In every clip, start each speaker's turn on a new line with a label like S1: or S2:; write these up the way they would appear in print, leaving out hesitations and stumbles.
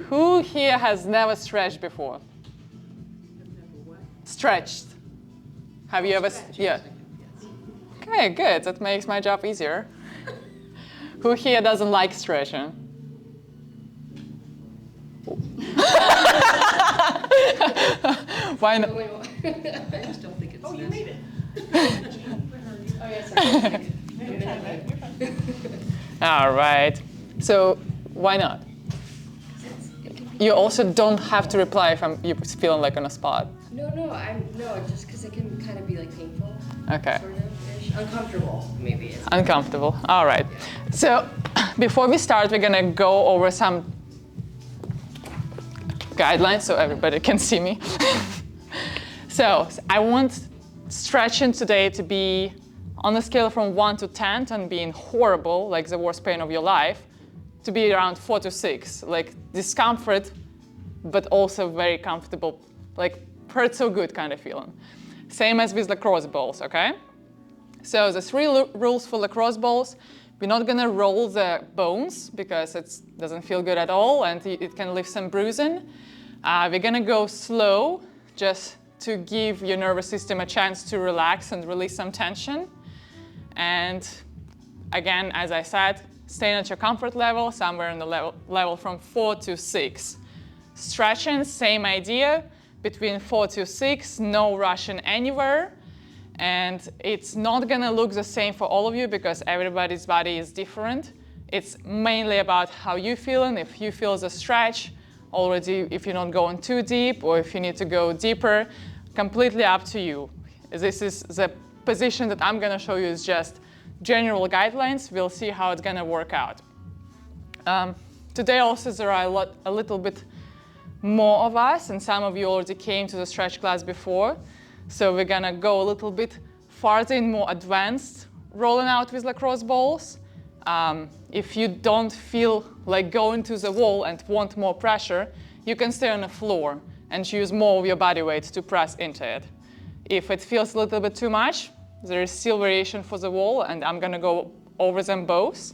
S1: Who here has never stretched before? Stretched. Have you ever? Yeah. Okay, good. That makes my job easier. Who here doesn't like stretching? Why not?
S2: I just don't think it's. Oh, you made it.
S3: Oh, yeah, sorry.
S1: All right. So why not? You also don't have to reply if you're feeling like on a spot.
S3: No, just because it can kind of be like painful.
S1: Okay.
S3: Sort of-ish. Uncomfortable, maybe.
S1: Uncomfortable. All right. So before we start, we're gonna go over some guidelines so everybody can see me. So I want stretching today to be on a scale from 1 to 10, 10 being horrible, like the worst pain of your life, to be around 4 to 6, like discomfort, but also very comfortable, like hurt so good kind of feeling. Same as with lacrosse balls, okay? So the 3 rules for lacrosse balls: we're not gonna roll the bones because it doesn't feel good at all and it can leave some bruising. We're gonna go slow just to give your nervous system a chance to relax and release some tension. And again, as I said, staying at your comfort level, somewhere in the level from 4 to 6. Stretching, same idea, between 4 to 6, no rushing anywhere. And it's not gonna look the same for all of you because everybody's body is different. It's mainly about how you feeling. If you feel the stretch already, if you're not going too deep or if you need to go deeper, completely up to you. This is the position that I'm gonna show you is just general guidelines. We'll see how it's gonna work out. Today also there are a little bit more of us, and some of you already came to the stretch class before. So we're gonna go a little bit farther and more advanced rolling out with lacrosse balls. If you don't feel like going to the wall and want more pressure, you can stay on the floor and use more of your body weight to press into it. If it feels a little bit too much, there is still variation for the wall, and I'm gonna go over them both.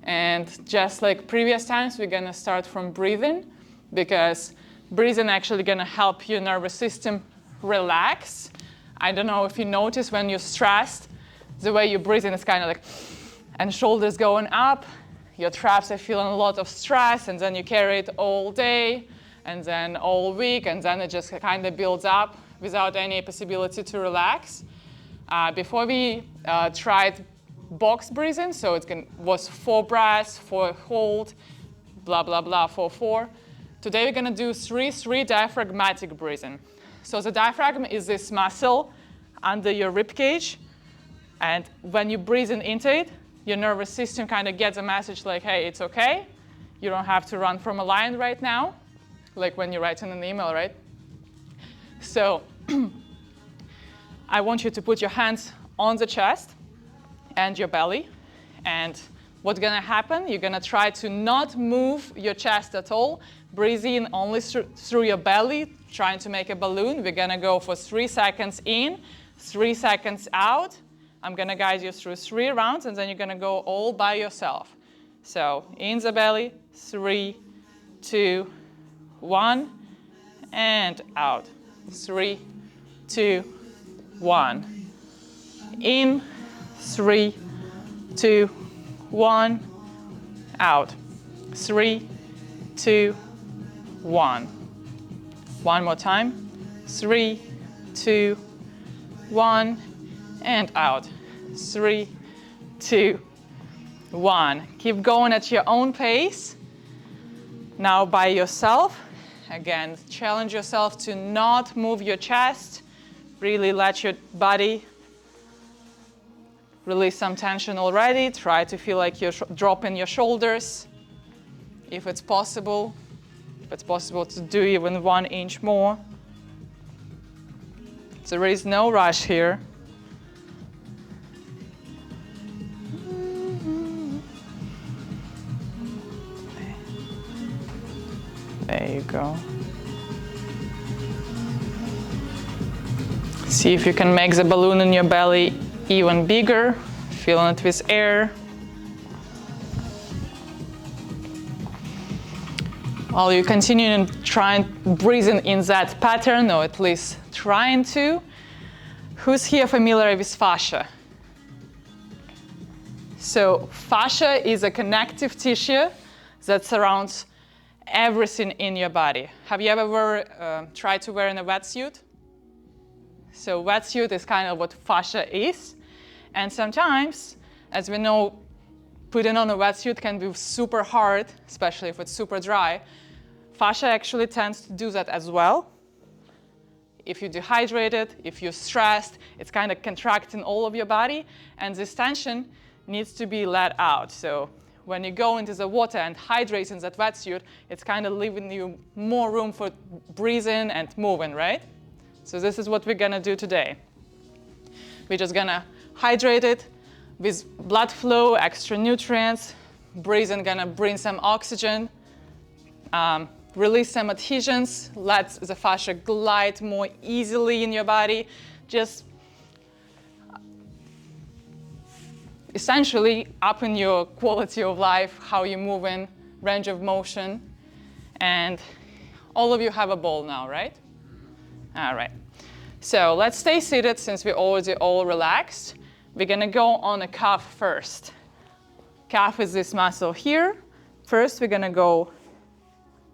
S1: And just like previous times, we're gonna start from breathing, because breathing actually gonna help your nervous system relax. I don't know if you notice when you're stressed, the way you're breathing is kind of like, and shoulders going up, your traps are feeling a lot of stress, and then you carry it all day, and then all week, and then it just kind of builds up without any possibility to relax. Before we tried box breathing, so it was 4 breaths, 4 hold, blah, blah, blah, 4, 4. Today we're gonna do 3 diaphragmatic breathing. So the diaphragm is this muscle under your rib cage, and when you're breathing into it, your nervous system kind of gets a message like, hey, it's okay. You don't have to run from a lion right now, like when you're writing an email, right? So I want you to put your hands on the chest and your belly. And what's gonna happen, you're gonna try to not move your chest at all. Breathe in only through your belly, trying to make a balloon. We're gonna go for 3 seconds in, 3 seconds out. I'm gonna guide you through 3 rounds, and then you're gonna go all by yourself. So in the belly, 3, 2, 1, and out. 3, 2, 1. In, 3, 2, 1, out. 3, 2, 1. One more time. 3, 2, 1, and out. 3, 2, 1. Keep going at your own pace. Now by yourself. Again, challenge yourself to not move your chest. Really let your body release some tension already. Try to feel like you're dropping your shoulders, if it's possible. If it's possible to do even 1 inch more. There is no rush here. There you go. See if you can make the balloon in your belly even bigger, filling it with air. While you continue and try and breathing in that pattern, or at least trying to, who's here familiar with fascia? So fascia is a connective tissue that surrounds everything in your body. Have you ever tried to wear in a wetsuit? So wetsuit is kind of what fascia is. And sometimes, as we know, putting on a wetsuit can be super hard, especially if it's super dry. Fascia actually tends to do that as well. If you're dehydrated, if you're stressed, it's kind of contracting all of your body, and this tension needs to be let out. So when you go into the water and hydrate in that wetsuit, it's kind of leaving you more room for breathing and moving, right? So this is what we're gonna do today. We're just gonna hydrate it with blood flow, extra nutrients. Breathing gonna bring some oxygen, release some adhesions, let the fascia glide more easily in your body. Just essentially upping your quality of life, how you're moving, range of motion. And all of you have a ball now, right? All right. So let's stay seated since we're already all relaxed. We're gonna go on a calf first. Calf is this muscle here. First, we're gonna go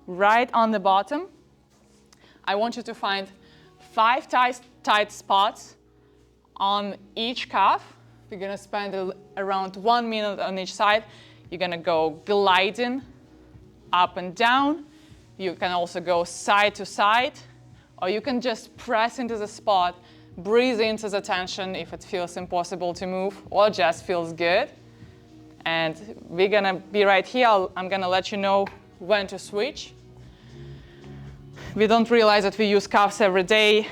S1: right on the bottom. I want you to find 5 tight spots on each calf. We're gonna spend around 1 minute on each side. You're gonna go gliding up and down. You can also go side to side, or you can just press into the spot, breathe into the tension if it feels impossible to move or just feels good. And we're gonna be right here. I'm gonna let you know when to switch. We don't realize that we use calves every day,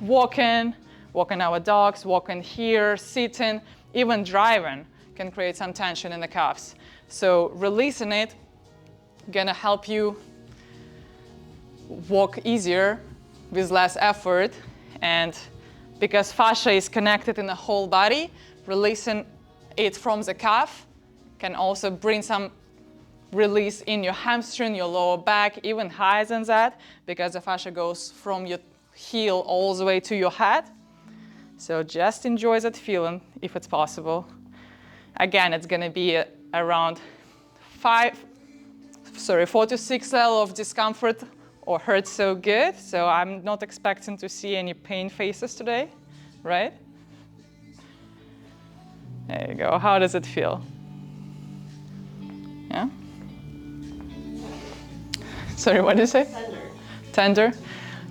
S1: walking our dogs, walking here, sitting, even driving can create some tension in the calves. So releasing it gonna help you walk easier with less effort. And because fascia is connected in the whole body, releasing it from the calf can also bring some release in your hamstring, your lower back, even higher than that, because the fascia goes from your heel all the way to your head. So just enjoy that feeling if it's possible. Again, it's gonna be around 4 to 6 levels of discomfort or hurt so good. So I'm not expecting to see any pain faces today, right? There you go. How does it feel? Yeah? Sorry, what did you say?
S3: Tender.
S1: Tender?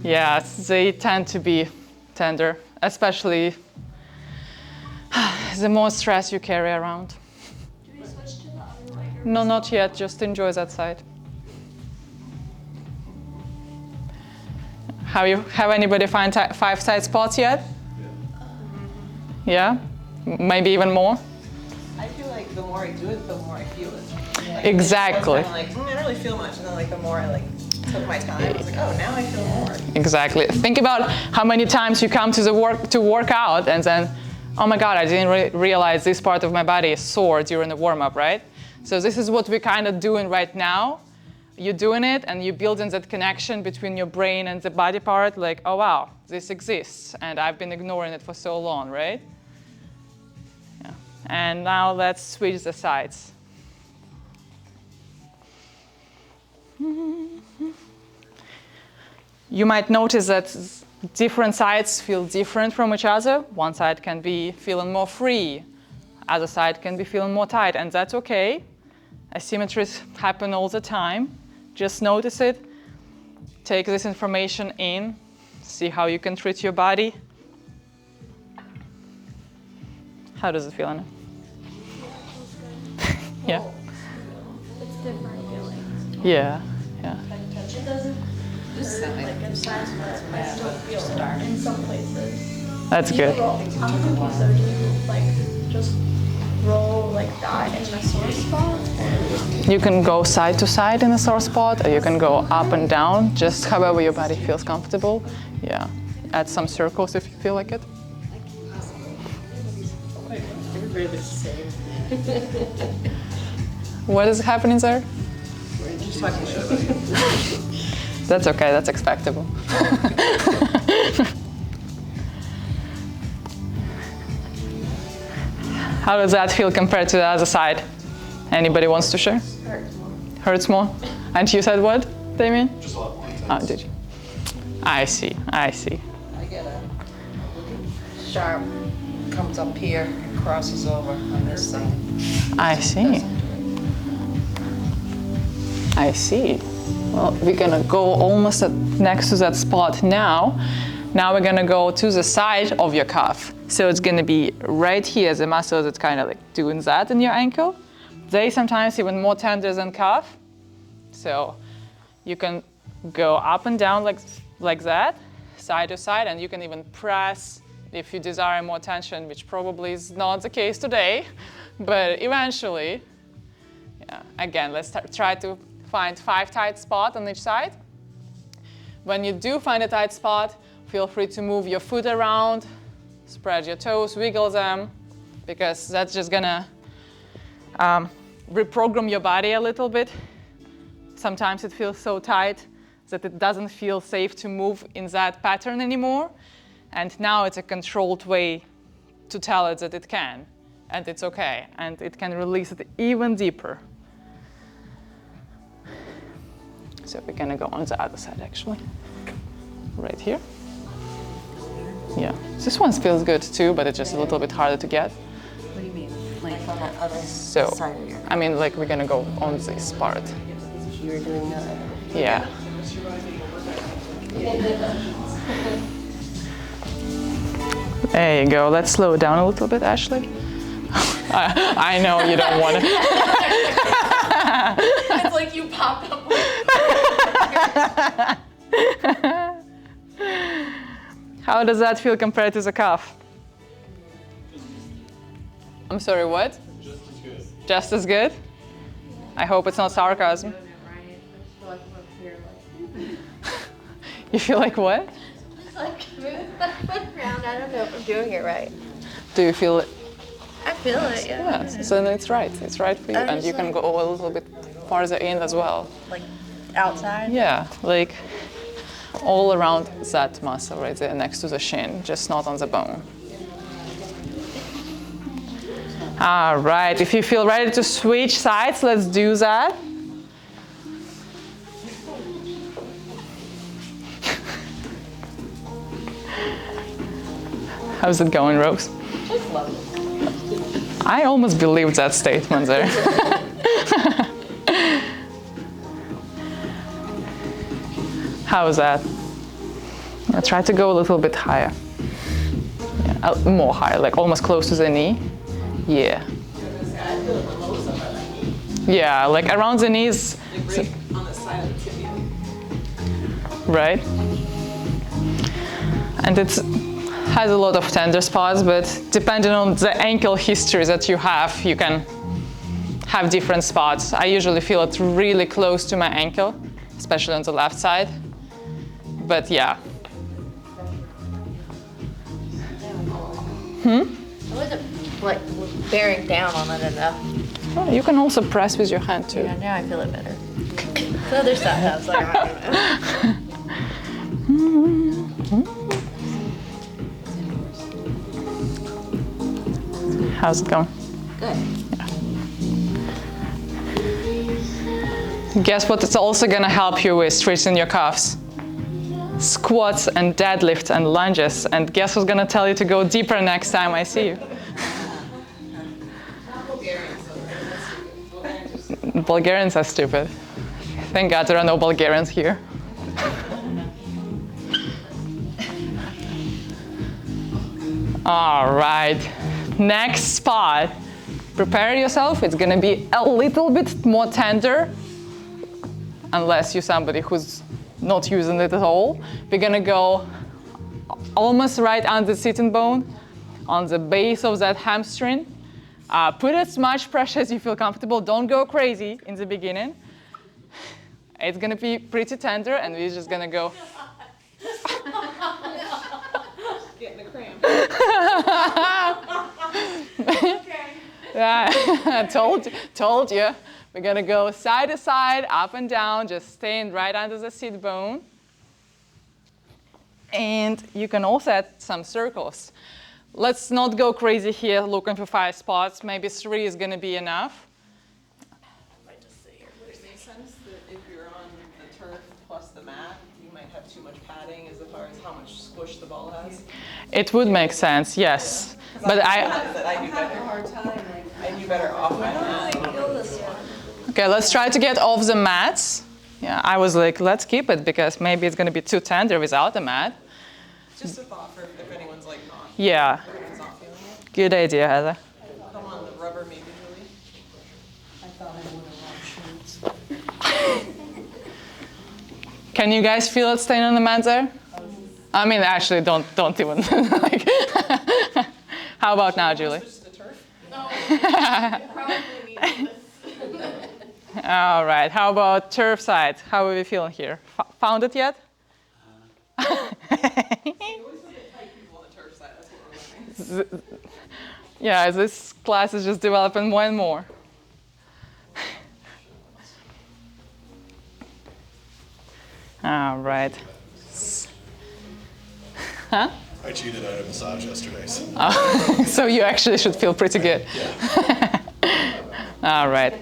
S1: Yeah, they tend to be tender, especially the more stress you carry around.
S3: Do we switch to the other leg?
S1: No, not yet. Just enjoy that side. Have anybody find 5 side spots yet? Yeah? Maybe even more?
S2: I feel like the more I do it, the more I feel it. Like,
S1: Exactly.
S2: I'm like, I don't really feel much, and then like the more I took my time, I was like, oh, now I feel more.
S1: Exactly. Think about how many times you come to work out and then, oh my God, I didn't realize this part of my body is sore during the warm-up, right? So this is what we're kind of doing right now. You're doing it and you're building that connection between your brain and the body part, like, oh wow, this exists and I've been ignoring it for so long, right? Yeah. And now let's switch the sides. You might notice that different sides feel different from each other. One side can be feeling more free, other side can be feeling more tight, and that's okay. Asymmetries happen all the time. Just notice it, take this information in, see how you can treat your body. How does it feel, Anna? Yeah?
S3: It's different feelings.
S1: Yeah, yeah.
S3: It doesn't like in size, but I still feel it in some places.
S1: That's
S3: Do you
S1: good.
S3: roll- I'm confused though, do you like just roll like that in a sore spot?
S1: You can go side to side in a sore spot, or you can go up and down, just however your body feels comfortable. Yeah, add some circles if you feel like it.
S2: Everybody's the same.
S1: What is happening there?
S2: Just talking shit about you.
S1: That's okay, that's expectable. How does that feel compared to the other side? Anybody wants to share?
S3: Hurts more.
S1: Hurts more? And you said what, Damien?
S4: Just a lot more intense.
S1: Oh, did you? I see, I see.
S3: I get a sharp, comes up here and crosses over on this side.
S1: I see. I see. Well, we're gonna go almost next to that spot now. Now we're gonna go to the side of your calf. So it's gonna be right here, the muscle that's kind of like doing that in your ankle. They sometimes even more tender than calf. So you can go up and down like that, side to side, and you can even press if you desire more tension, which probably is not the case today, but eventually. Yeah. Again, let's try to find 5 tight spots on each side. When you do find a tight spot, feel free to move your foot around, spread your toes, wiggle them, because that's just gonna reprogram your body a little bit. Sometimes it feels so tight that it doesn't feel safe to move in that pattern anymore. And now it's a controlled way to tell it that it can, and it's okay, and it can release it even deeper. So we're gonna go on the other side actually, right here. Yeah, this one feels good too, but it's just a little bit harder to get.
S3: What do you mean? Like on that other
S1: So,
S3: side of your...
S1: I mean, like we're gonna go on this part.
S3: You were doing that.
S1: Yeah. There you go. Let's slow it down a little bit, Ashley. I know you don't want to.
S2: It's like you popped up.
S1: How does that feel compared to the calf? I'm sorry, what?
S4: Just as good.
S1: Just as good? I hope it's not sarcasm. You feel like what?
S5: Just like move my foot around. I don't know if I'm doing it right.
S1: Do you feel it?
S5: I feel it, yeah.
S1: Yeah, so then it's right. It's right for you.
S5: I'm
S1: And
S5: just
S1: you can
S5: like-
S1: go a little bit farther in as well.
S5: Like outside.
S1: Yeah, like all around that muscle right there next to the shin, just not on the bone. All right, if you feel ready to switch sides, let's do that. How's it going, Rose?
S3: Just lovely.
S1: I almost believed that statement there. How's that? Yeah, try to go a little bit higher. Yeah, more higher, like almost close to the knee. Yeah. Yeah, like around the knees.
S2: Like right on the side of the tibia.
S1: Right. And it has a lot of tender spots, but depending on the ankle history that you have, you can have different spots. I usually feel it really close to my ankle, especially on the left side. But yeah.
S5: I wasn't like bearing down on it enough.
S1: Oh, you can also press with your hand too.
S5: Yeah, now I feel it better. The other stuff I was like, I don't know.
S1: How's it going?
S3: Good.
S1: Guess what it's also gonna help you with strengthening your calves? Squats and deadlifts and lunges. And guess who's gonna tell you to go deeper next time I see you? Bulgarians are stupid. Thank God there are no Bulgarians here. All right, next spot. Prepare yourself, it's gonna be a little bit more tender, unless you're somebody who's not using it at all. We're gonna go almost right under the sitting bone, on the base of that hamstring. Put as much pressure as you feel comfortable. Don't go crazy in the beginning. It's gonna be pretty tender, and we're just gonna go.
S2: Getting a cramp.
S1: Yeah, told you. We're gonna go side to side, up and down, just staying right under the sit bone. And you can also add some circles. Let's not go crazy here looking for 5 spots. Maybe 3 is gonna be enough.
S2: Might just say here, would it make sense that if you're on the turf plus the mat, you might have too much padding as far as how much squish the ball has?
S1: It would make sense, yes. But
S2: I do better. I do better off my mat.
S1: Okay, let's try to get off the mats. Yeah, I was like, let's keep it because maybe it's gonna be too tender without the mat.
S2: Just a thought for if anyone's like not.
S1: Yeah.
S2: If anyone's not feeling it.
S1: Good idea, Heather.
S2: Come on, the rubber maybe, Julie.
S3: I thought I would have worn shorts.
S1: Can you guys feel it staying on the mat there? I mean, actually, don't even. Like, how about now, Julie?
S2: Switch to turf?
S5: Probably need this.
S1: All right. How about turf side? How are we feeling here? Found it yet?
S2: You always look at tight people on the turf side. That's what we're looking.
S1: Yeah, this class is just developing more and more. All right. Huh?
S4: I cheated at a massage yesterday. So.
S1: Oh, so you actually should feel pretty good.
S4: Yeah.
S1: All right.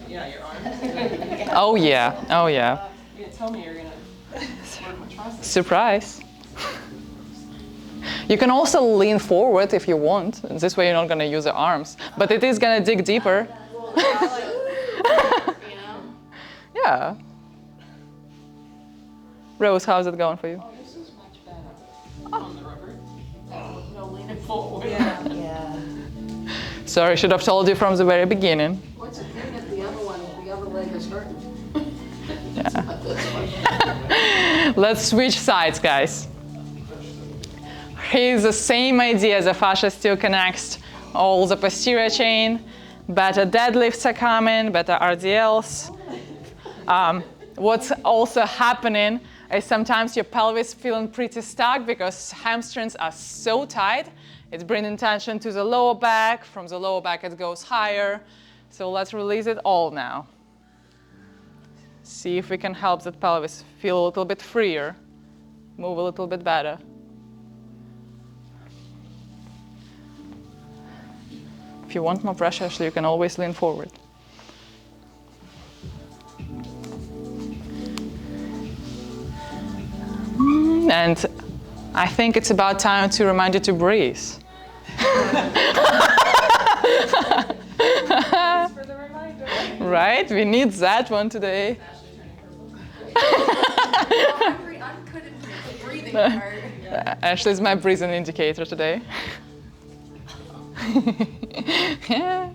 S2: Yeah, your arms.
S1: Oh yeah. Oh yeah.
S2: You didn't tell me you're gonna work my triceps.
S1: Surprise. You can also lean forward if you want. This way you're not going to use the arms. But it is going to dig deeper.
S5: You know?
S1: Yeah. Rose, how's it going for you?
S3: This is much better.
S2: On the rubber.
S3: No leaning forward.
S2: Yeah.
S1: Sorry, should have told you from the very beginning.
S3: What's the thing at the other one? The other leg is hurting.
S1: Let's switch sides, guys. Here's the same idea. The fascia still connects all the posterior chain. Better deadlifts are coming, better RDLs. What's also happening is sometimes your pelvis is feeling pretty stuck because hamstrings are so tight. It's bringing tension to the lower back. From the lower back, it goes higher. So let's release it all now. See if we can help that pelvis feel a little bit freer, move a little bit better. If you want more pressure, actually, you can always lean forward. And I think it's about time to remind you to breathe.
S2: Thanks for the reminder.
S1: Right? We need that one today.
S5: I'm good at the breathing part.
S1: Ashley's my breathing indicator today. Yeah.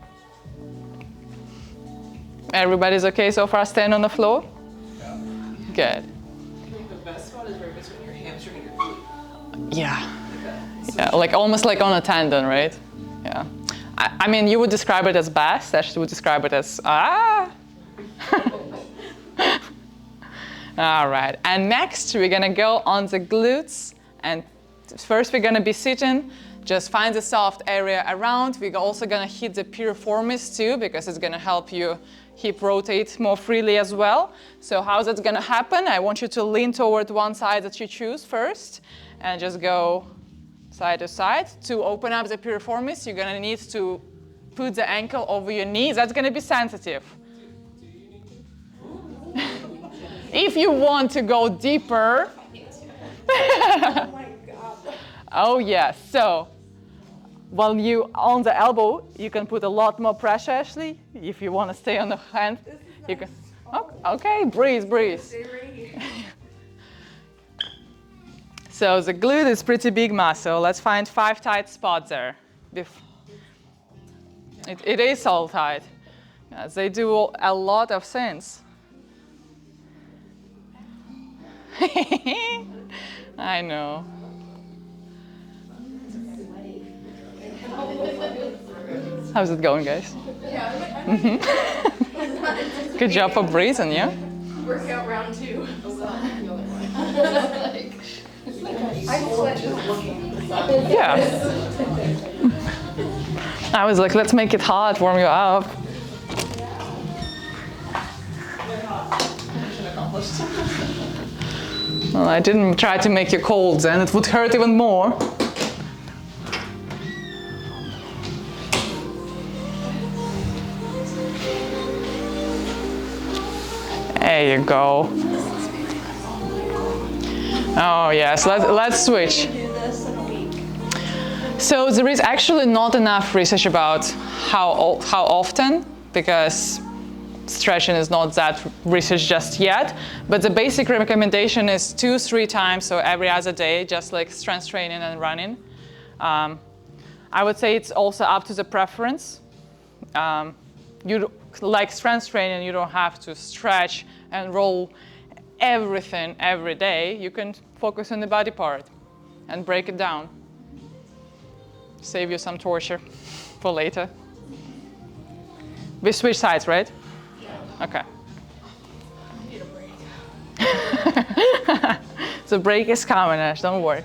S1: Everybody's okay so far staying on the floor? Good.
S2: I think the best spot is right between your hamstring and your glute.
S1: Yeah. Yeah, like almost like on a tendon, right? Yeah. I mean, you would describe it as best. Ashley would describe it as ah. All right. And next, we're gonna go on the glutes. And first, we're gonna be sitting. Just find the soft area around. We're also gonna hit the piriformis too, because it's gonna help you hip rotate more freely as well. So how's that gonna happen? I want you to lean toward one side that you choose first, and just go side to side. To open up the piriformis, you're gonna need to put the ankle over your knee. That's gonna be sensitive. If you want to go deeper. Oh yes, so while you on the elbow, you can put a lot more pressure, Ashley. If you want to stay on the hand, you can. Oh, okay, breathe. So the glute is pretty big muscle. Let's find 5 tight spots there. It is all tight. Yes, they do a lot of things. I know. How's it going, guys? Mm-hmm. Good job for breathing, yeah?
S5: Workout round 2.
S1: Yeah. I was like, let's make it hot, warm you up. Well, I didn't try to make you cold, then it would hurt even more. There you go. Oh yes, let's switch.
S5: Do this in a week.
S1: So there is actually not enough research about how often, because stretching is not that research just yet, but the basic recommendation is 2-3 times, so every other day, just like strength training and running. I would say it's also up to the preference. Like strength training, you don't have to stretch and roll everything every day. You can focus on the body part and break it down. Save you some torture for later. We switch sides, right? Yeah. Okay.
S5: I need a break.
S1: The break is coming, Ash, don't worry.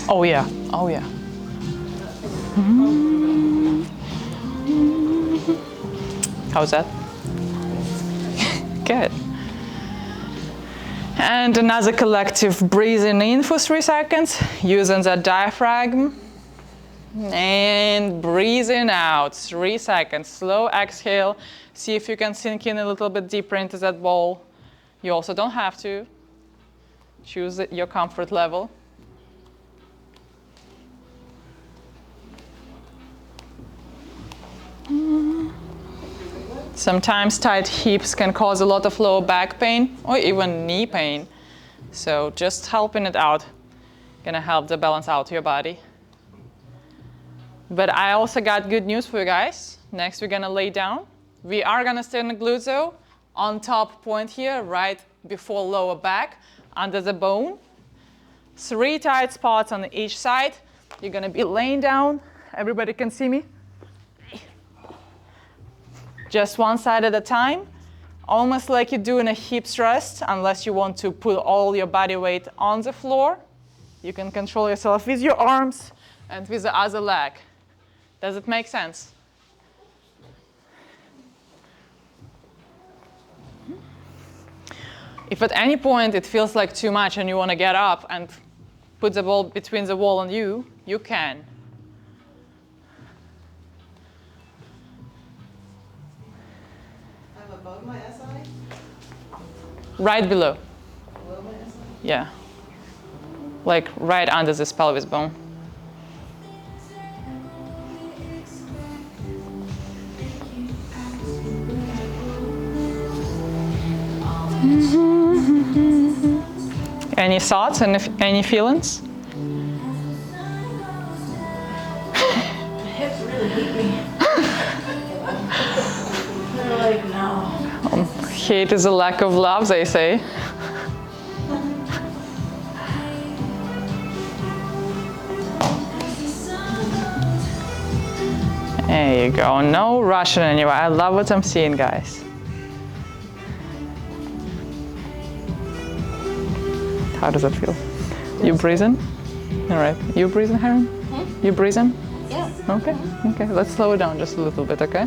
S1: Oh yeah, oh yeah. How's that? Good. And another collective breathing in for 3 seconds, using the diaphragm. And breathing out, 3 seconds. Slow exhale. See if you can sink in a little bit deeper into that ball. You also don't have to. Choose your comfort level. Sometimes tight hips can cause a lot of lower back pain or even knee pain. So just helping it out, gonna help to balance out your body. But I also got good news for you guys. Next we're gonna lay down. We are gonna stay on the glutes though, on top point here, right before lower back, under the bone. 3 tight spots on each side. You're gonna be laying down. Everybody can see me? Just one side at a time, almost like you're doing a hip thrust, unless you want to put all your body weight on the floor. You can control yourself with your arms and with the other leg. Does it make sense? If at any point it feels like too much and you want to get up and put the ball between the wall and you can.
S2: Above my SI?
S1: Right below.
S2: Below my SI?
S1: Yeah. Like right under this pelvis bone. Any thoughts and any feelings?
S3: Hips really hate me. They're like, no.
S1: Hate is a lack of love, they say. There you go. No rushing anywhere. I love what I'm seeing, guys. How does that feel? You breathing? All right. You breathing, Heron? You breathing?
S5: Yeah.
S1: Okay. Okay. Let's slow it down just a little bit, okay?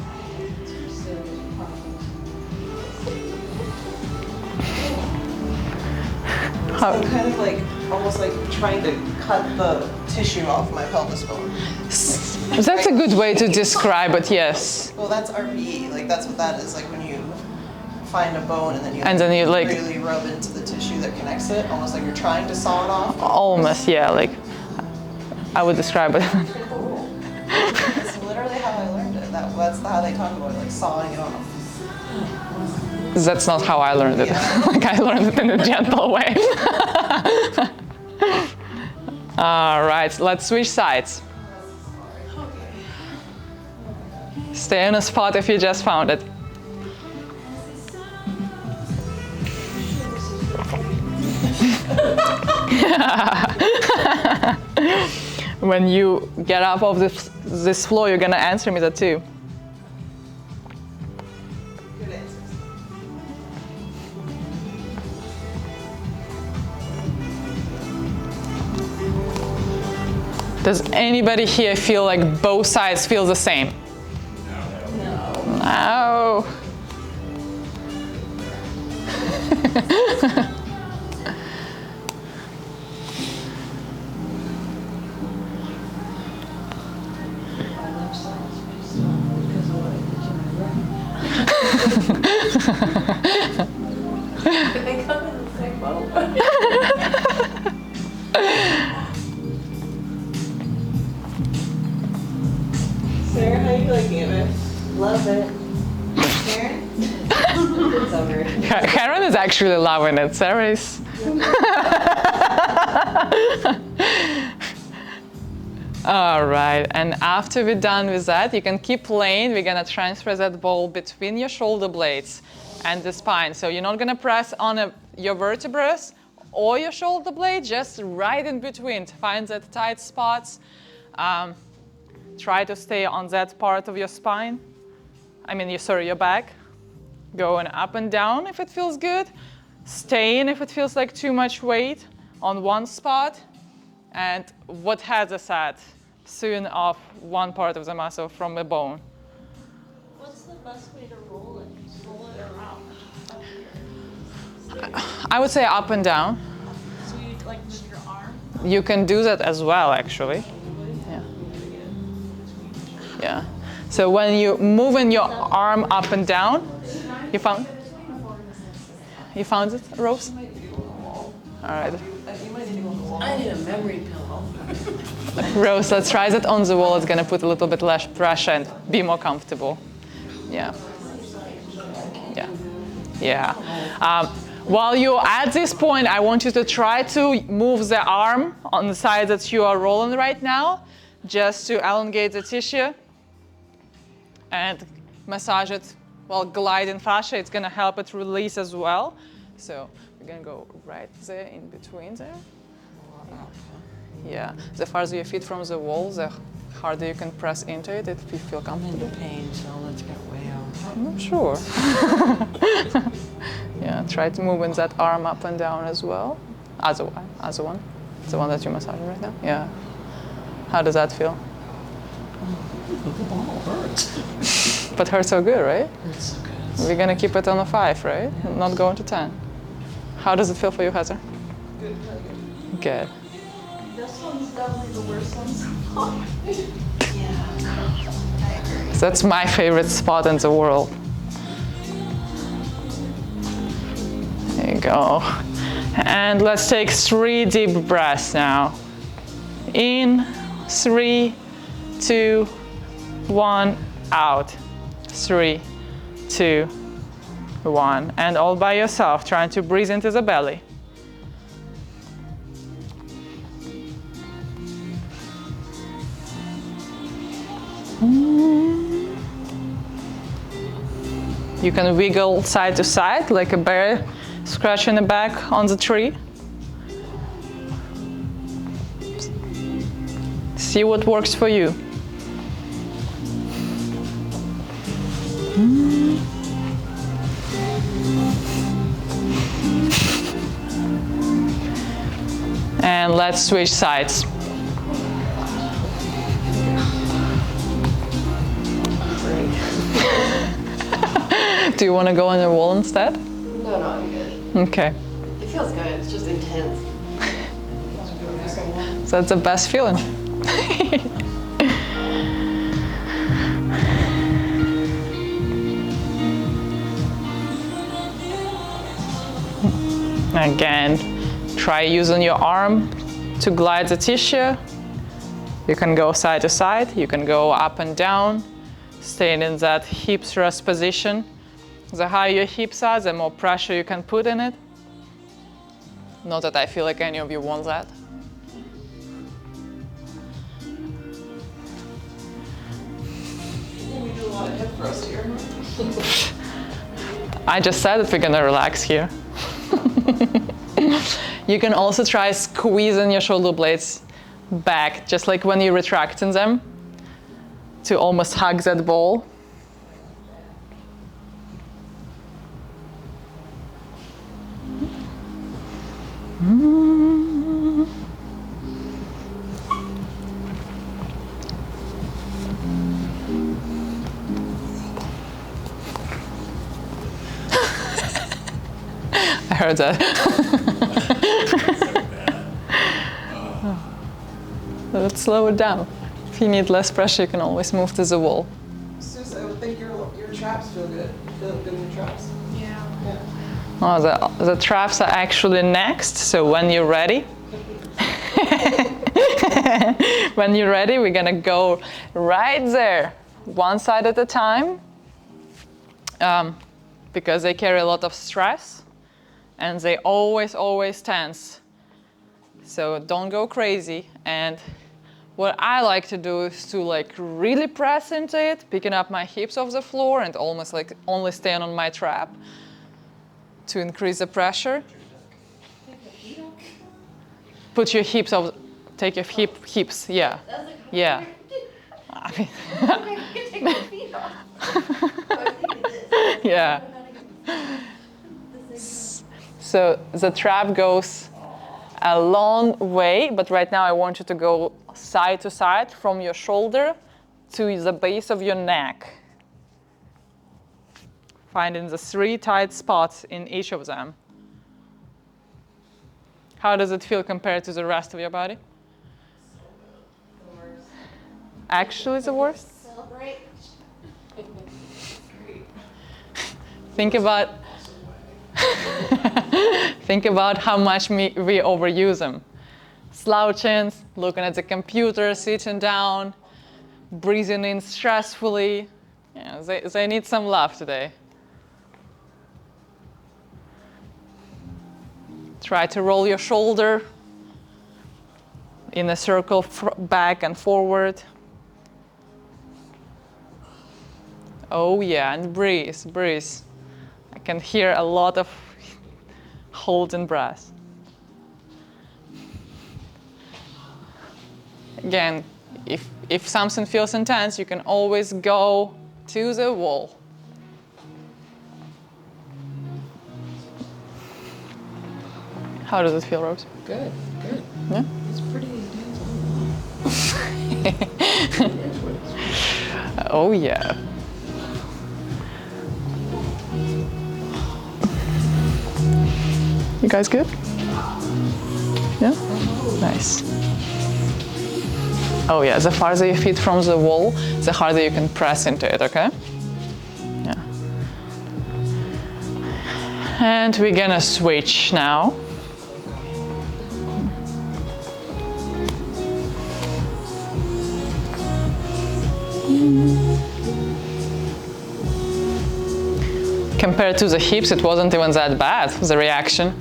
S2: I'm kind of like, almost like trying to cut the tissue off my pelvis bone.
S1: That's a good way to describe it, yes.
S2: Well, that's RPE, like that's what that is, like when you find a bone and then you
S1: like
S2: really rub into the tissue that connects it, almost like you're trying to saw it off.
S1: Almost, yeah, like I would describe it.
S2: That's literally how I learned it. That's how they talk about it, like sawing it off.
S1: That's not how I learned it.
S2: Yeah.
S1: Like I learned it in a gentle way. All right, let's switch sides. Stay on a spot if you just found it. When you get up off this floor, you're gonna answer me that too.
S2: Good answers.
S1: Does anybody here feel like both sides feel the same? No.
S3: They come in the same boat.
S2: Sarah, how you liking it, man?
S3: Love it. Karen? It's over.
S1: Karen is actually loving it. Sarah is. All right, and after we're done with that, you can keep playing. We're gonna transfer that ball between your shoulder blades and the spine. So you're not gonna press on your vertebrae or your shoulder blade, just right in between. Find that tight spots. Try to stay on that part of your spine. Your back. Going up and down if it feels good. Staying if it feels like too much weight on one spot. And what has us at? Soon off one part of the muscle from the bone.
S5: What's the best way to roll it? Roll it around.
S1: I would say up and down.
S5: So you like move your arm?
S1: You can do that as well, actually. Yeah. Yeah. So when you're moving your arm up and down, you found it, Rose? All right.
S3: I need a memory pillow.
S1: Rose, let's try that on the wall. It's gonna put a little bit less pressure and be more comfortable. Yeah. Yeah. Yeah. While you're at this point, I want you to try to move the arm on the side that you are rolling right now, just to elongate the tissue and massage it while gliding fascia. It's gonna help it release as well. So we're gonna go right there in between there. Yeah, the farther your feet from the wall, the harder you can press into it if you feel comfortable.
S3: I'm in pain, so let's get way out.
S1: I'm sure. Yeah, try to move that arm up and down as well. Other one. The one that you're massaging right now. Yeah. How does that feel?
S4: The ball hurts.
S1: But hurts so good, right?
S3: It's so good.
S1: We're gonna keep it on a 5, right? Not going to 10. How does it feel for you, Heather?
S2: Good, really good.
S1: Good.
S5: This one's definitely the worst one so far.
S1: That's my favorite spot in the world. There you go. And let's take 3 deep breaths now. In, 3, 2, 1, out. 3, 2, 1. And all by yourself, trying to breathe into the belly. You can wiggle side to side like a bear scratching the back on the tree. See what works for you. And let's switch sides. Do you want to go on the wall instead?
S3: No, I'm good.
S1: Okay.
S3: It feels good. It's just intense.
S1: So that's the best feeling. Again, try using your arm to glide the tissue. You can go side to side, you can go up and down, staying in that hip thrust position. The higher your hips are, the more pressure you can put in it. Not that I feel like any of you want that.
S2: We do a lot of hip thrust here.
S1: I just said that we're gonna relax here. You can also try squeezing your shoulder blades back, just like when you're retracting them, to almost hug that ball. I heard that. Let's slow it down. If you need less pressure, you can always move to the wall.
S2: Sus, I would think your traps feel good. Feel good in your traps.
S5: Yeah.
S1: Oh, the traps are actually next, so when you're ready, we're gonna go right there, one side at a time, because they carry a lot of stress and they always tense. So don't go crazy. And what I like to do is to like really press into it, picking up my hips off the floor and almost like only stand on my trap to increase the pressure. Put your hips off, take your hips, yeah. Yeah. I mean,
S5: Take my feet off.
S1: yeah. So the trap goes a long way, but right now I want you to go side to side from your shoulder to the base of your neck. Finding the 3 tight spots in each of them. How does it feel compared to the rest of your body? Actually the worst?
S5: Celebrate.
S1: Think about how much we overuse them. Slouching, looking at the computer, sitting down, breathing in stressfully. Yeah, they need some love today. Try to roll your shoulder in a circle back and forward. Oh yeah, and breathe. I can hear a lot of holding breath. Again, if something feels intense, you can always go to the wall. How does it feel, Rose?
S2: Good.
S1: Yeah?
S2: It's pretty intense.
S1: Oh yeah. You guys good? Yeah? Nice. Oh yeah, the farther you fit from the wall, the harder you can press into it, okay? Yeah. And we're gonna switch now. Compared to the hips, it wasn't even that bad, the reaction.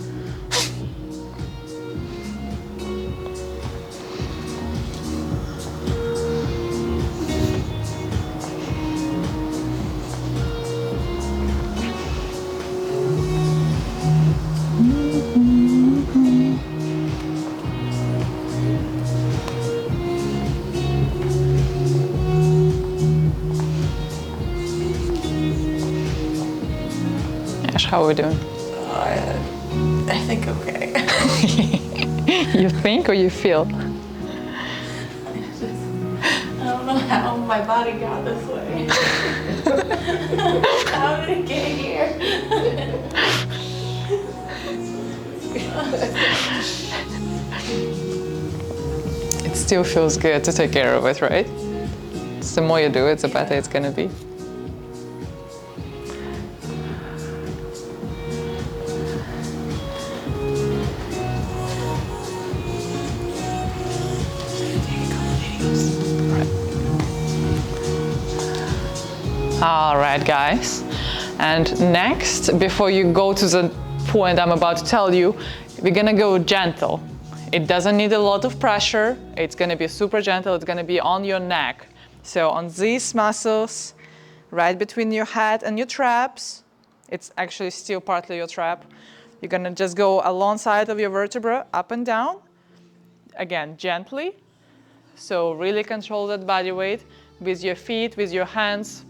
S1: How are we doing?
S2: I think okay.
S1: You think or you feel?
S5: I don't know how my body got this way. How did it get here?
S1: It still feels good to take care of it, right? So the more you do it, the better it's gonna be. All right, guys. And next, before you go to the point I'm about to tell you, we're gonna go gentle. It doesn't need a lot of pressure. It's gonna be super gentle. It's gonna be on your neck. So on these muscles, right between your head and your traps, it's actually still partly your trap. You're gonna just go alongside of your vertebra, up and down. Again, gently. So really control that body weight with your feet, with your hands.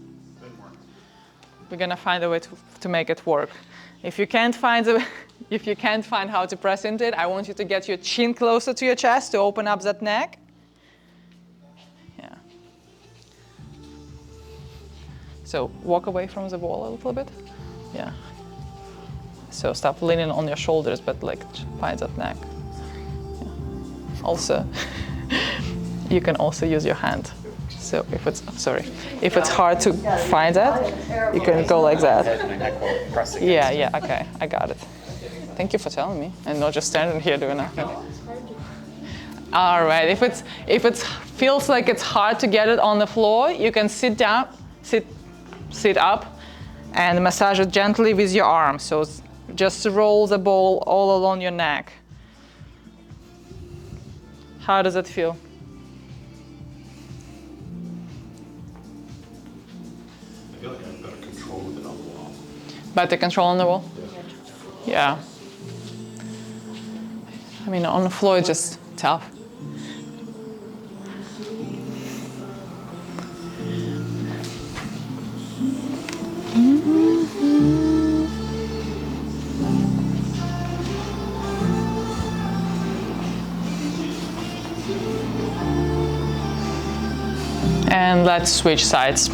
S1: We're gonna find a way to make it work. If you can't find how to press into it, I want you to get your chin closer to your chest to open up that neck. Yeah. So walk away from the wall a little bit. Yeah. So stop leaning on your shoulders, but like find that neck. Yeah. Also, you can also use your hand. So if it's hard to find that, you can go like that. Yeah, okay, I got it. Thank you for telling me, and not just standing here doing nothing. All right, if it feels like it's hard to get it on the floor, you can sit down, sit up, and massage it gently with your arm. So just roll the ball all along your neck. How does it feel?
S4: I feel like I have better control with it on the wall.
S1: Better control on the wall? Yeah. I mean, on the floor, it's just tough. And let's switch sides.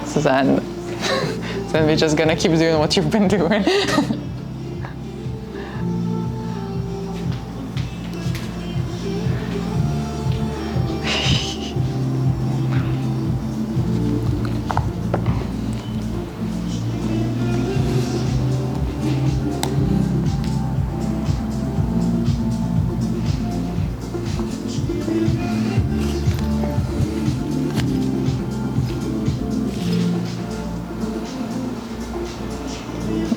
S1: So then we're just gonna keep doing what you've been doing.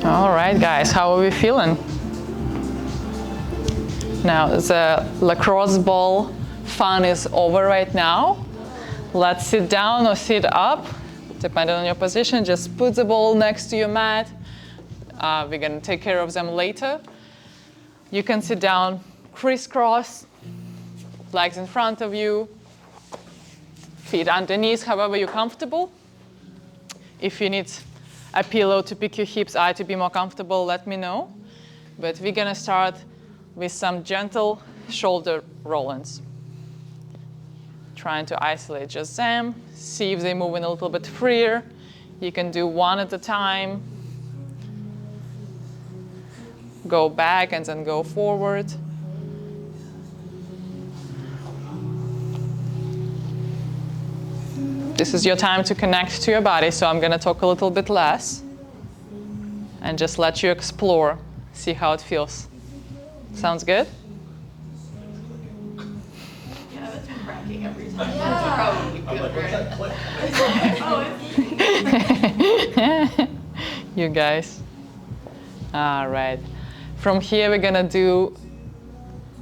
S1: All right, guys, how are we feeling? Now, the lacrosse ball fun is over right now. Let's sit down or sit up, depending on your position. Just put the ball next to your mat. We're gonna take care of them later. You can sit down crisscross, legs in front of you, feet underneath, however you're comfortable. If you need a pillow to pick your hips high to be more comfortable, let me know. But we're gonna start with some gentle shoulder roll-ins. Trying to isolate just them, see if they're moving a little bit freer. You can do one at a time. Go back and then go forward. This is your time to connect to your body, so I'm gonna talk a little bit less and just let you explore, see how it feels. Sounds good?
S5: Yeah, it's cracking every time. Yeah.
S1: Oh, you guys. All right. From here, we're gonna do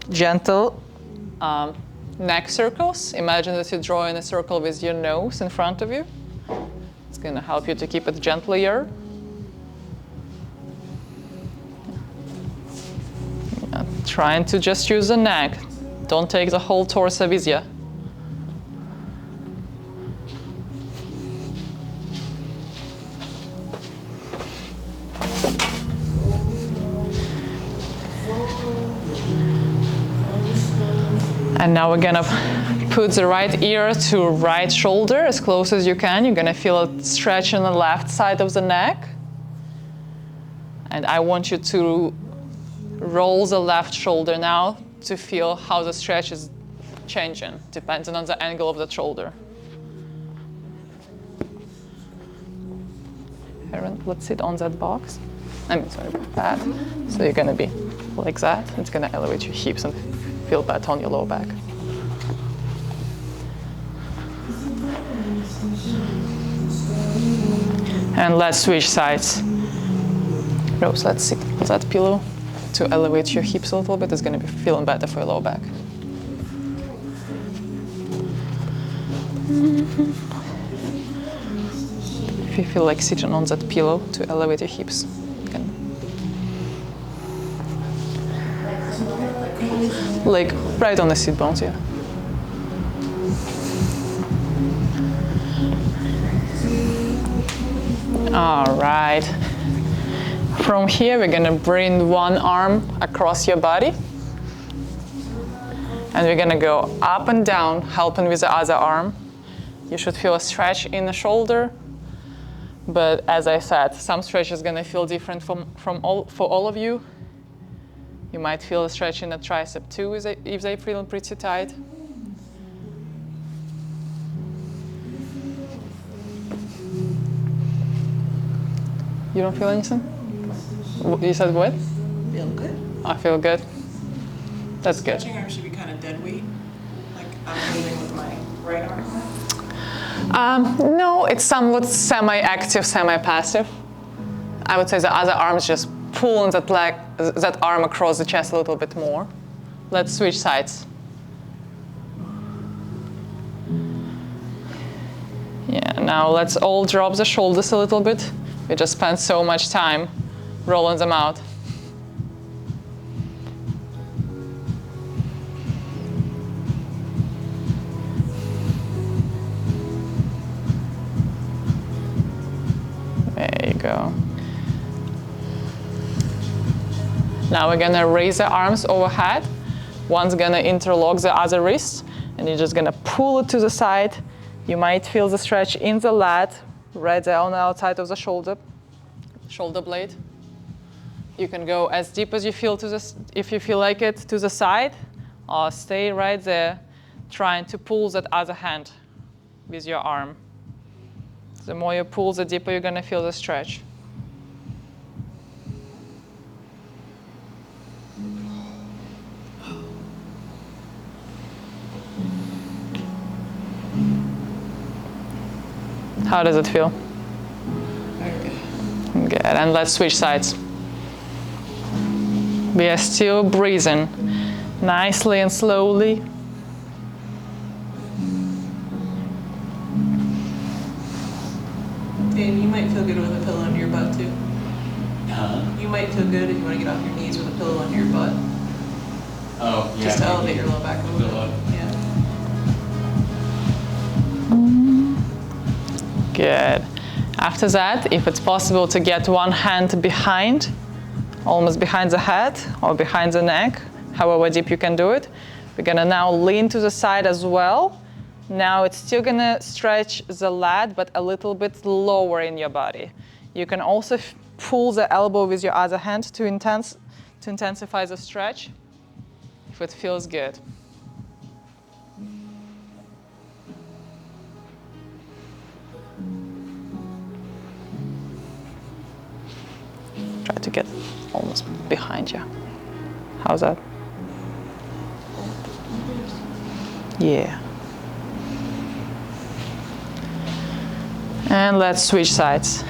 S1: gentle neck circles. Imagine that you're drawing a circle with your nose in front of you. It's gonna help you to keep it gentler. Yeah, trying to just use the neck. Don't take the whole torso with you. And now we're gonna put the right ear to right shoulder as close as you can. You're gonna feel a stretch on the left side of the neck. And I want you to roll the left shoulder now to feel how the stretch is changing, depending on the angle of the shoulder. Erin, let's sit on that box. That. So you're gonna be like that. It's gonna elevate your hips and feel better on your lower back. And let's switch sides. Rose, let's sit on that pillow to elevate your hips a little bit. It's going to be feeling better for your lower back. If you feel like sitting on that pillow to elevate your hips, you can. Like right on the sit bones, yeah. All right. From here, we're gonna bring one arm across your body. And we're gonna go up and down, helping with the other arm. You should feel a stretch in the shoulder, But as I said, some stretch is gonna feel different for all of you. You might feel a stretch in the tricep too if they feel pretty tight. You don't feel anything? You said what?
S2: Feel good.
S1: I feel good. That's good.
S2: Stretching arm should be kind of dead weight. Like I'm moving with my right arm.
S1: No, it's somewhat semi-active, semi-passive. I would say the other arm is just pulling that arm across the chest a little bit more. Let's switch sides. Yeah, now let's all drop the shoulders a little bit. We just spent so much time rolling them out. There you go. Now we're gonna raise the arms overhead. One's gonna interlock the other wrist, and you're just gonna pull it to the side. You might feel the stretch in the lat, right there on the outside of the shoulder blade. You can go as deep as you feel if you feel like it, to the side, or stay right there, trying to pull that other hand with your arm. The more you pull, the deeper you're gonna feel the stretch. How does it feel? Good, and let's switch sides. We are still breathing nicely and slowly.
S2: Dave, you might feel good with a pillow under your butt too.
S6: Huh?
S2: You might feel good if you want to get off your knees with a pillow under your butt.
S6: Oh, yeah.
S2: Just to elevate your low back a little
S6: Pillow.
S2: bit. Yeah.
S1: Good. After that, if it's possible to get one hand behind, almost behind the head or behind the neck, however deep you can do it, we're gonna now lean to the side as well. Now it's still gonna stretch the lat, but a little bit lower in your body. You can also pull the elbow with your other hand to intensify the stretch if it feels good. Try to get almost behind you. How's that? Yeah. And let's switch sides.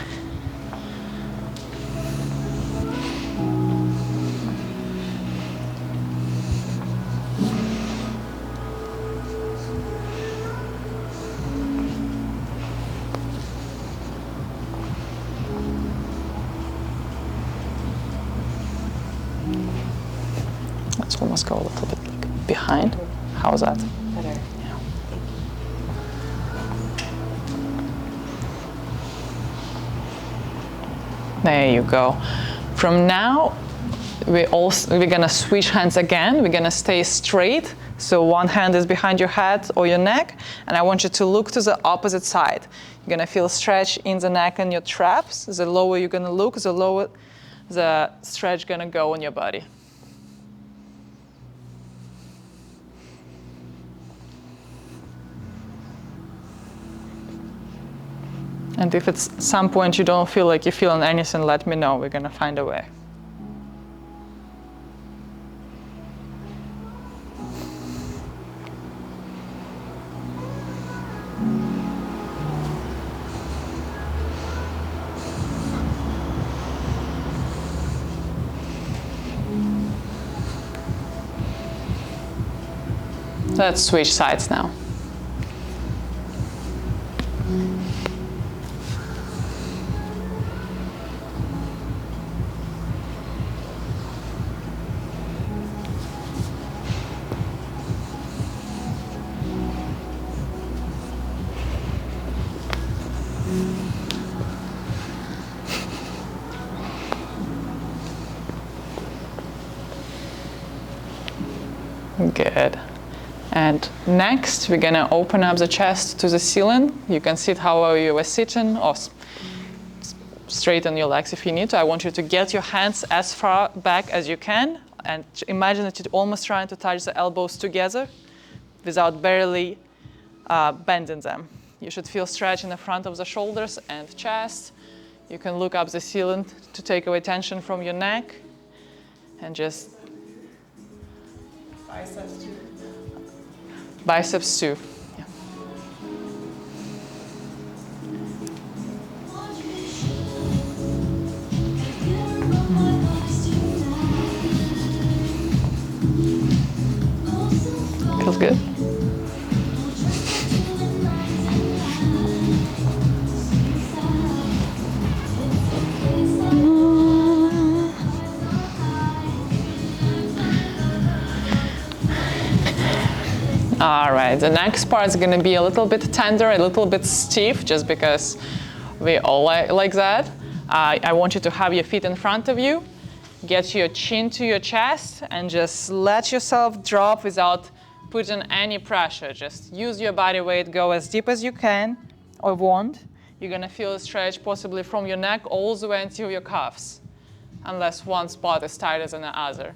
S1: Let's almost go a little bit like behind. How's that?
S3: Better.
S1: Yeah. There you go. From now, we're gonna switch hands again. We're gonna stay straight. So one hand is behind your head or your neck, and I want you to look to the opposite side. You're gonna feel stretch in the neck and your traps. The lower you're gonna look, the lower the stretch gonna go on your body. And if it's some point you don't feel like you're feeling anything, let me know. We're gonna find a way. Let's switch sides now. Good. And next, we're gonna open up the chest to the ceiling. You can sit however you were sitting, or straighten your legs if you need to. I want you to get your hands as far back as you can and imagine that you're almost trying to touch the elbows together without barely bending them. You should feel stretch in the front of the shoulders and chest. You can look up the ceiling to take away tension from your neck and just
S2: Biceps too.
S1: biceps too. Yeah. Feels good. All right, the next part is going to be a little bit tender, a little bit stiff, just because we all like that. I want you to have your feet in front of you, get your chin to your chest, and just let yourself drop without putting any pressure. Just use your body weight, go as deep as you can or want. You're going to feel a stretch possibly from your neck all the way until your calves, unless one spot is tighter than the other.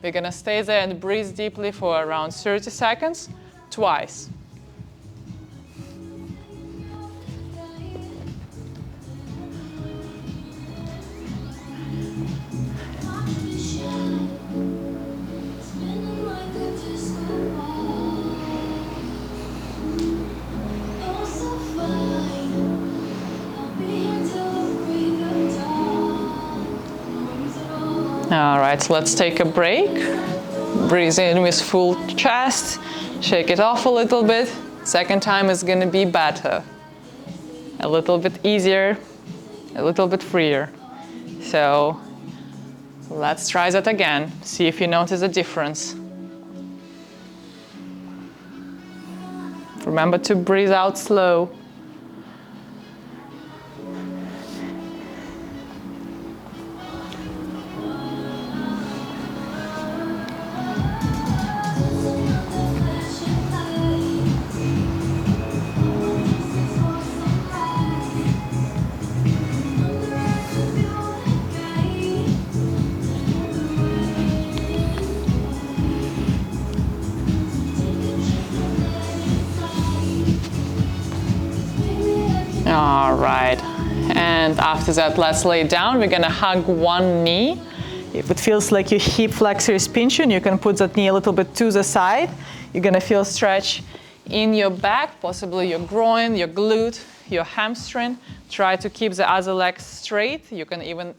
S1: We're going to stay there and breathe deeply for around 30 seconds, twice. All right, so let's take a break. Breathe in with full chest. Shake it off a little bit. Second time is going to be better. A little bit easier, a little bit freer. So let's try that again. See if you notice a difference. Remember to breathe out slow. All right, and after that, let's lay down. We're gonna hug one knee. If it feels like your hip flexor is pinching, you can put that knee a little bit to the side. You're gonna feel stretch in your back, possibly your groin, your glute, your hamstring. Try to keep the other leg straight. You can even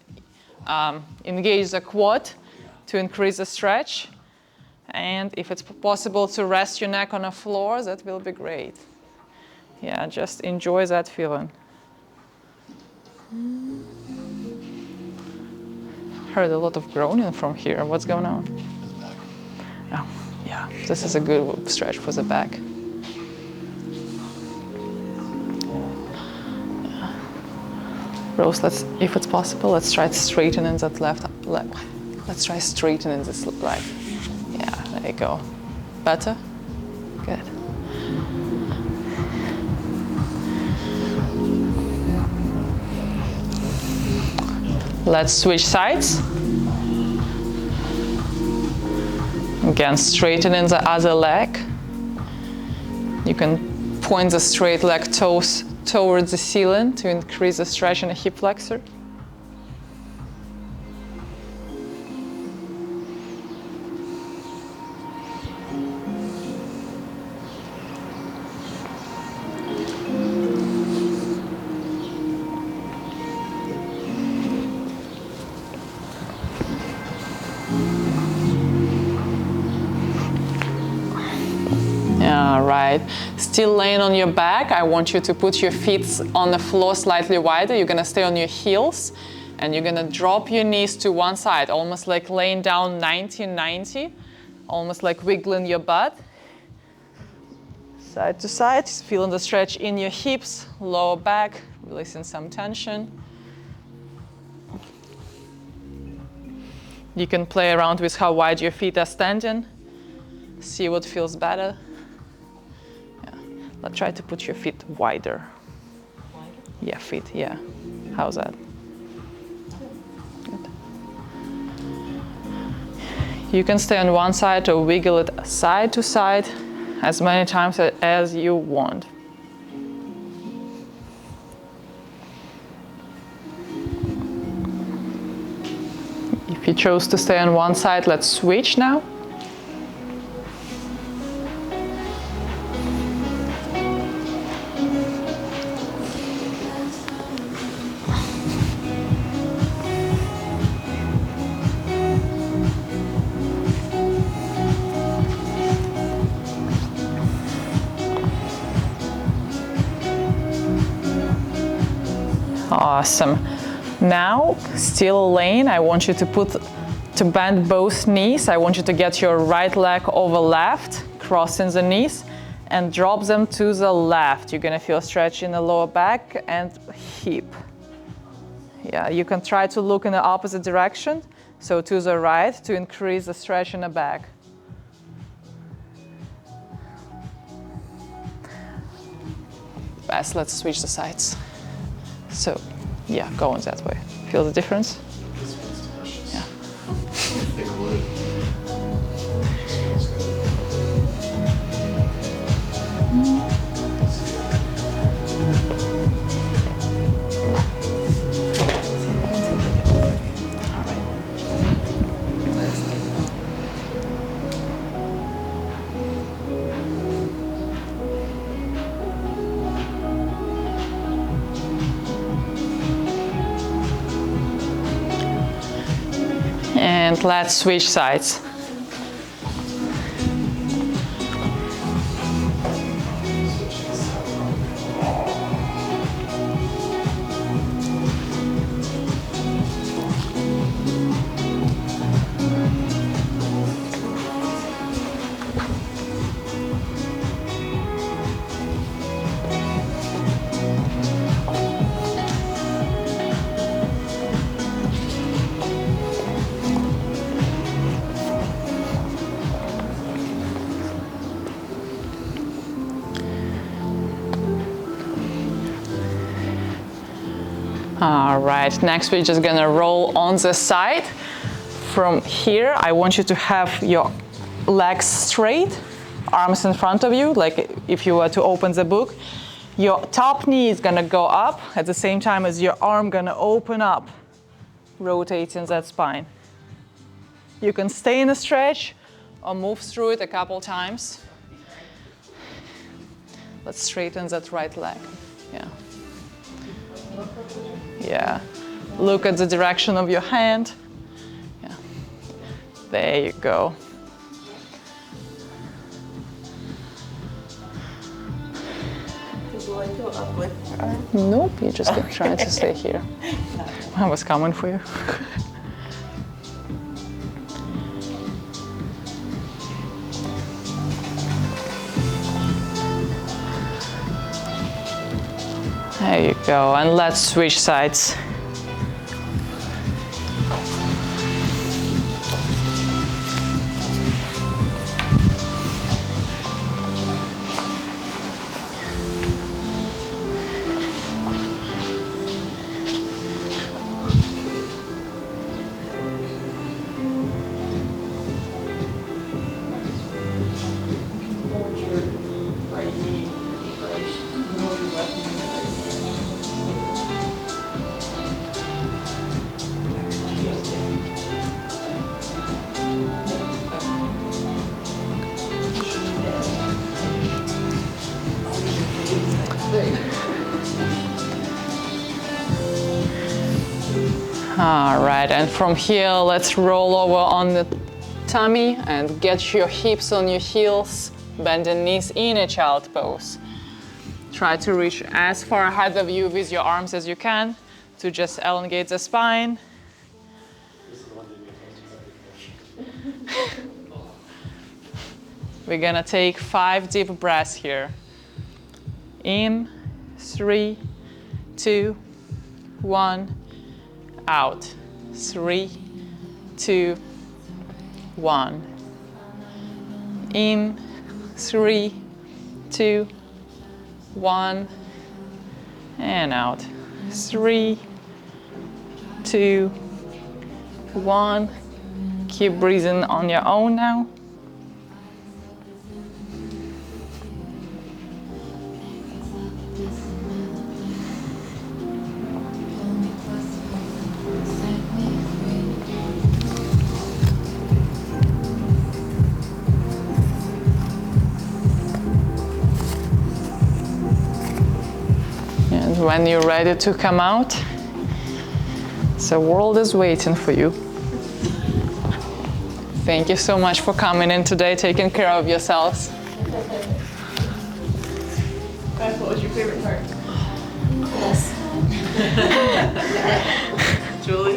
S1: engage the quad to increase the stretch. And if it's possible to rest your neck on the floor, that will be great. Yeah, just enjoy that feeling. Heard a lot of groaning from here. What's going on? Oh, yeah, this is a good stretch for the back. Yeah. Rose, if it's possible, let's try straightening that left leg. Let's try straightening this leg. Yeah, there you go. Better? Good. Let's switch sides. Again, straightening the other leg. You can point the straight leg toes towards the ceiling to increase the stretch in the hip flexor. All right, still laying on your back, I want you to put your feet on the floor slightly wider. You're gonna stay on your heels and you're gonna drop your knees to one side, almost like laying down 90-90, almost like wiggling your butt. Side to side, feeling the stretch in your hips, lower back, releasing some tension. You can play around with how wide your feet are standing. See what feels better. Let's try to put your feet wider. Wider? Yeah, feet, yeah. How's that? You can stay on one side or wiggle it side to side as many times as you want. If you chose to stay on one side, let's switch now. Awesome. Now, still laying, I want you to bend both knees. I want you to get your right leg over left, crossing the knees, and drop them to the left. You're gonna feel stretch in the lower back and hip. Yeah, you can try to look in the opposite direction, so to the right, to increase the stretch in the back. Best, let's switch the sides. So, yeah, go on that way. Feel the difference?
S4: This one's delicious.
S1: Yeah.
S4: Thick wood. Feels
S1: And let's switch sides. All right, next we're just gonna roll on the side. From here, I want you to have your legs straight, arms in front of you, like if you were to open the book. Your top knee is gonna go up at the same time as your arm gonna open up, rotating that spine. You can stay in a stretch or move through it a couple times. Let's straighten that right leg, yeah. Yeah, look at the direction of your hand. Yeah, there you go.
S2: Does the leg go up with your arm?
S1: Nope, you're just trying to stay here. I was coming for you. There you go, and let's switch sides. All right, and from here, let's roll over on the tummy and get your hips on your heels, bend the knees in a child pose. Try to reach as far ahead of you with your arms as you can to just elongate the spine. We're gonna take 5 deep breaths here. In, 3, 2, 1. Out. 3, 2, 1. In. 3, 2, 1. And out. 3, 2, 1. Keep breathing on your own now. And when you're ready to come out, the world is waiting for you. Thank you so much for coming in today, taking care of yourselves.
S2: Guys, what was your favorite part?
S5: Yes.
S2: Julie?